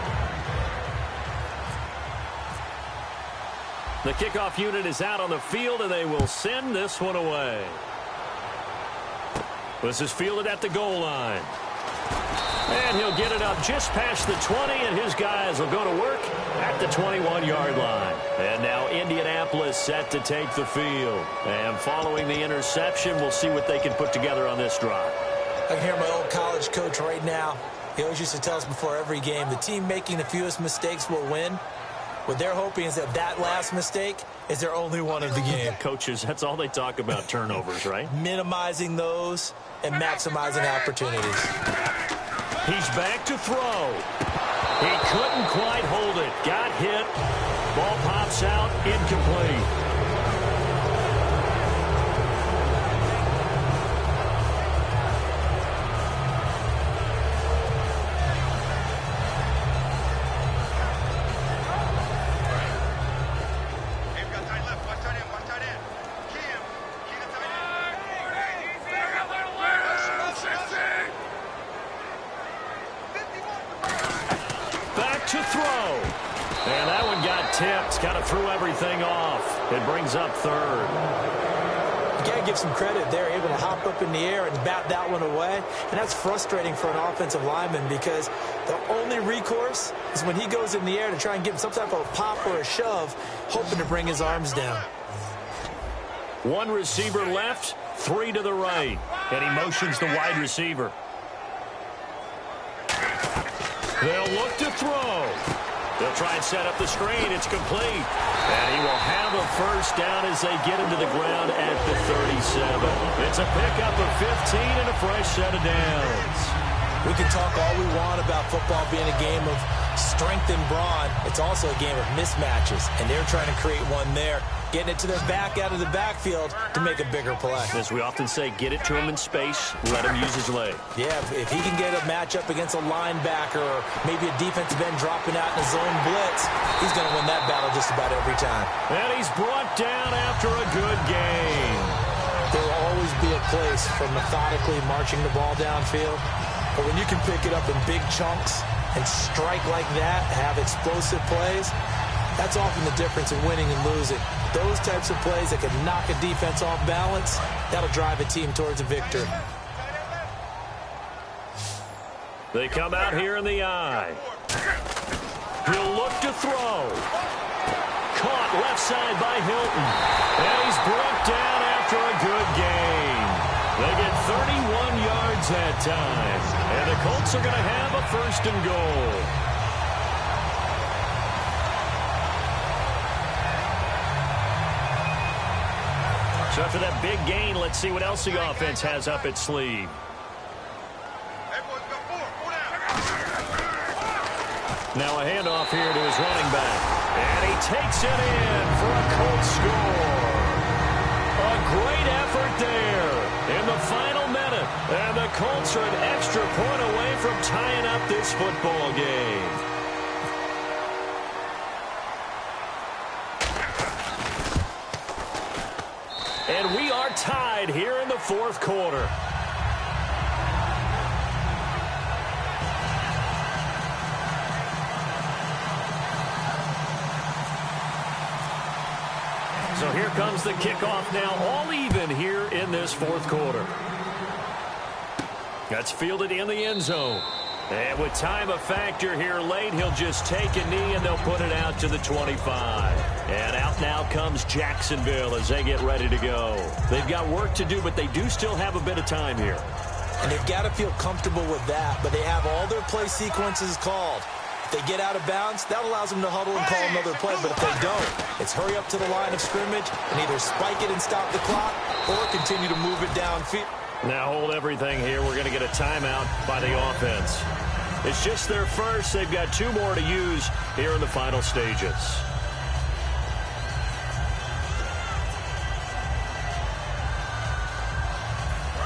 The kickoff unit is out on the field, and they will send this one away. This is fielded at the goal line. And he'll get it up just past the 20, and his guys will go to work at the 21-yard line. And now Indianapolis set to take the field. And following the interception, we'll see what they can put together on this drive. I can hear my old college coach right now. He always used to tell us before every game, the team making the fewest mistakes will win. What they're hoping is that that last mistake is their only one of the game. Coaches, that's all they talk about, turnovers, right? Minimizing those and maximizing opportunities. He's back to throw. He couldn't quite hold it. Got hit. Ball pops out. Incomplete. tipped. Kind of threw everything off. It brings up third. You got to give some credit. They're able to hop up in the air and bat that one away. And that's frustrating for an offensive lineman because the only recourse is when he goes in the air to try and give some type of pop or a shove, hoping to bring his arms down. One receiver left, three to the right. And he motions the wide receiver. They'll look to throw. They'll try and set up the screen. It's complete. And he will have a first down as they get him to the ground at the 37. It's a pickup of 15 and a fresh set of downs. We can talk all we want about football being a game of strength and brawn. It's also a game of mismatches, and they're trying to create one there, getting it to their back out of the backfield to make a bigger play. As we often say, get it to him in space, let him use his leg. Yeah, if he can get a matchup against a linebacker or maybe a defensive end dropping out in a zone blitz, he's going to win that battle just about every time. And he's brought down after a good game. There will always be a place for methodically marching the ball downfield, but when you can pick it up in big chunks and strike like that, have explosive plays, that's often the difference in winning and losing. Those types of plays that can knock a defense off balance, that'll drive a team towards a victory. They come out here in the eye. He'll look to throw. Caught left side by Hilton. And he's brought down after a good game. They get 31 yards that time. And the Colts are going to have a first and goal. So after that big gain, let's see what else the offense has up its sleeve. Now a handoff here to his running back. And he takes it in for a Colts score. A great effort there in the final minute. And the Colts are an extra point away from tying up this football game. And we are tied here in the fourth quarter. So here comes the kickoff now, all even here in this fourth quarter. That's fielded in the end zone. And with time a factor here late, he'll just take a knee and they'll put it out to the 25. And out now comes Jacksonville as they get ready to go. They've got work to do, but they do still have a bit of time here. And they've got to feel comfortable with that, but they have all their play sequences called. If they get out of bounds, that allows them to huddle and call another play, but if they don't, it's hurry up to the line of scrimmage and either spike it and stop the clock or continue to move it downfield. Now hold everything here. We're going to get a timeout by the offense. It's just their first. They've got two more to use here in the final stages.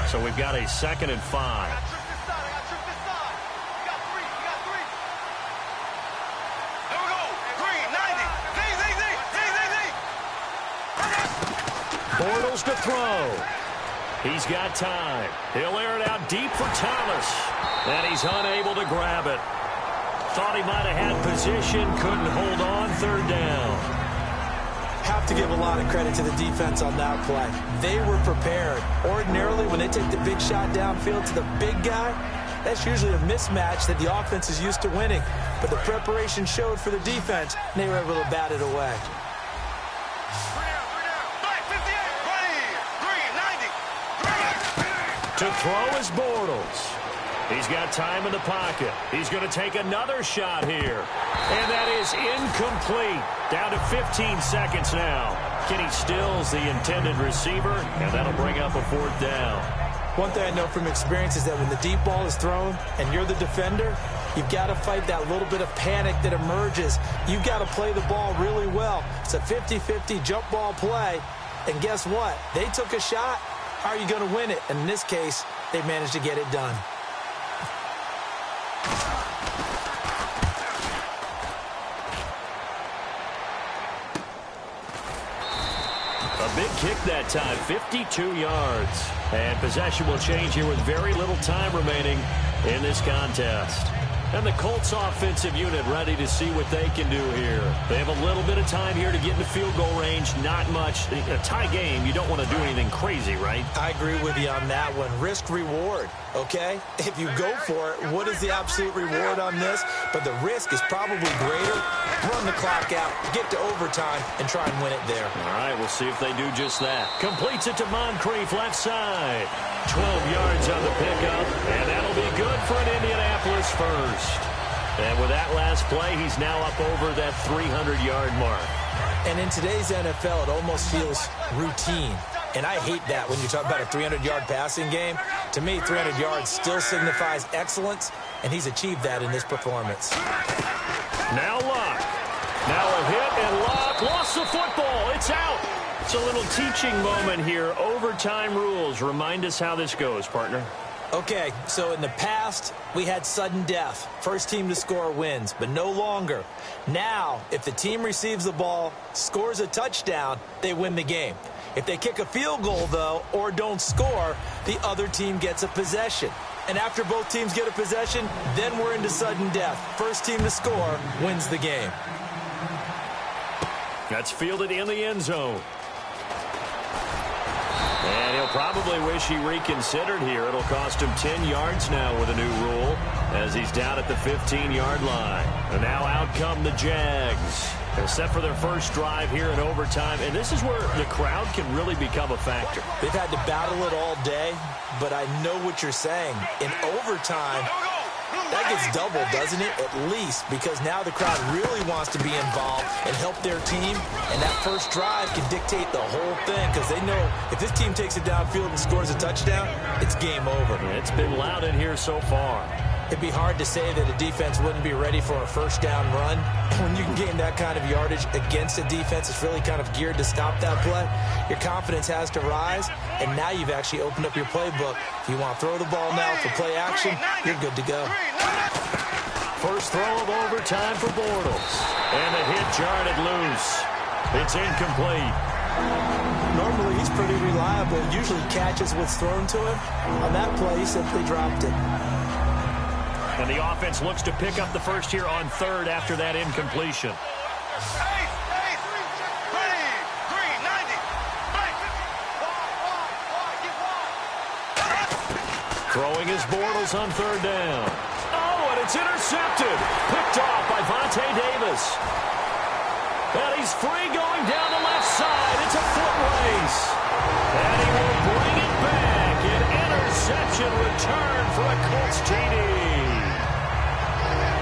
So we've got a 2nd and 5. Bortles to throw. He's got time. He'll air it out deep for Thomas. And he's unable to grab it. Thought he might have had position. Couldn't hold on. 3rd down. Have to give a lot of credit to the defense on that play. They were prepared. Ordinarily, when they take the big shot downfield to the big guy, that's usually a mismatch that the offense is used to winning. But the preparation showed for the defense, and they were able to bat it away. To throw is Bortles. He's got time in the pocket. He's going to take another shot here. And that is incomplete. Down to 15 seconds now. Kenny Stills, the intended receiver, and that'll bring up a 4th down. One thing I know from experience is that when the deep ball is thrown and you're the defender, you've got to fight that little bit of panic that emerges. You've got to play the ball really well. It's a 50-50 jump ball play. And guess what? They took a shot. How are you going to win it? And in this case, they managed to get it done. A big kick that time, 52 yards. And possession will change here with very little time remaining in this contest. And the Colts offensive unit ready to see what they can do here. They have a little bit of time here to get into field goal range. Not much. A tie game, you don't want to do anything crazy, right? I agree with you on that one. Risk-reward, okay? If you go for it, what is the absolute reward on this? But the risk is probably greater. Run the clock out, get to overtime, and try and win it there. All right, we'll see if they do just that. Completes it to Moncrief, left side. 12 yards on the pickup, and that'll be good for an Indianapolis first. And with that last play, he's now up over that 300-yard mark. And in today's NFL, it almost feels routine. And I hate that when you talk about a 300-yard passing game. To me, 300 yards still signifies excellence, and he's achieved that in this performance. Now Luck. Now a hit, and Luck lost the football. It's out. It's a little teaching moment here. Overtime rules. Remind us how this goes, partner. Okay, so in the past, we had sudden death. First team to score wins, but no longer. Now, if the team receives the ball, scores a touchdown, they win the game. If they kick a field goal, though, or don't score, the other team gets a possession. And after both teams get a possession, then we're into sudden death. First team to score wins the game. That's fielded in the end zone. And he'll probably wish he reconsidered here. It'll cost him 10 yards now with a new rule as he's down at the 15-yard line. And now out come the Jags. They're set for their first drive here in overtime. And this is where the crowd can really become a factor. They've had to battle it all day, but I know what you're saying. In overtime, that gets doubled, doesn't it? At least, because now the crowd really wants to be involved and help their team. And that first drive can dictate the whole thing because they know if this team takes it downfield and scores a touchdown, it's game over. It's been loud in here so far. It'd be hard to say that a defense wouldn't be ready for a first down run. When you can gain that kind of yardage against a defense that's really kind of geared to stop that play, your confidence has to rise, and now you've actually opened up your playbook. If you want to throw the ball now for play action, you're good to go. First throw of overtime for Bortles. And the hit jarred it loose. It's incomplete. Normally, he's pretty reliable. Usually catches what's thrown to him. On that play, he simply dropped it. And the offense looks to pick up the first here on third after that incompletion. Throwing his Bortles on third down. Oh, and it's intercepted. Picked off by Vontae Davis. And he's free going down the left side. It's a foot race. And he will bring it back. An interception return for a Colts TD.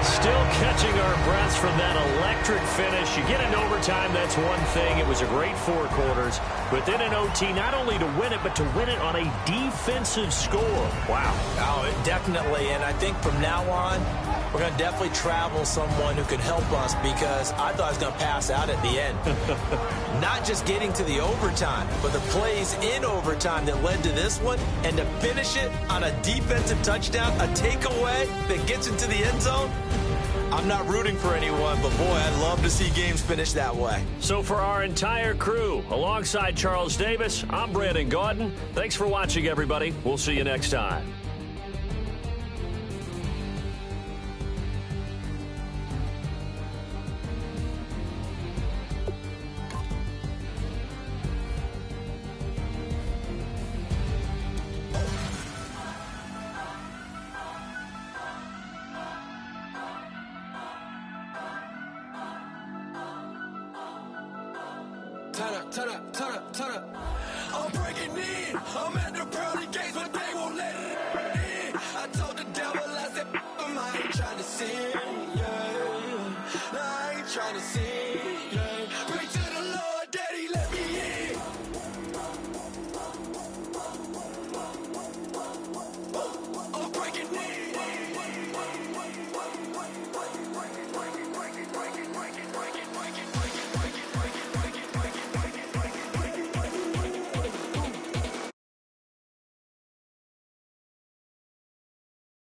Still catching our breaths from that electric finish. You get in overtime, that's one thing. It was a great 4 quarters. But then in OT, not only to win it, but to win it on a defensive score. Wow. Oh, definitely. And I think from now on, we're going to definitely travel someone who can help us because I thought I was going to pass out at the end. Not just getting to the overtime, but the plays in overtime that led to this one. And to finish it on a defensive touchdown, a takeaway that gets into the end zone. I'm not rooting for anyone, but boy, I'd love to see games finish that way. So for our entire crew, alongside Charles Davis, I'm Brandon Gaudin. Thanks for watching, everybody. We'll see you next time. Turn up. I'm breaking in. I'm at the pearly gates with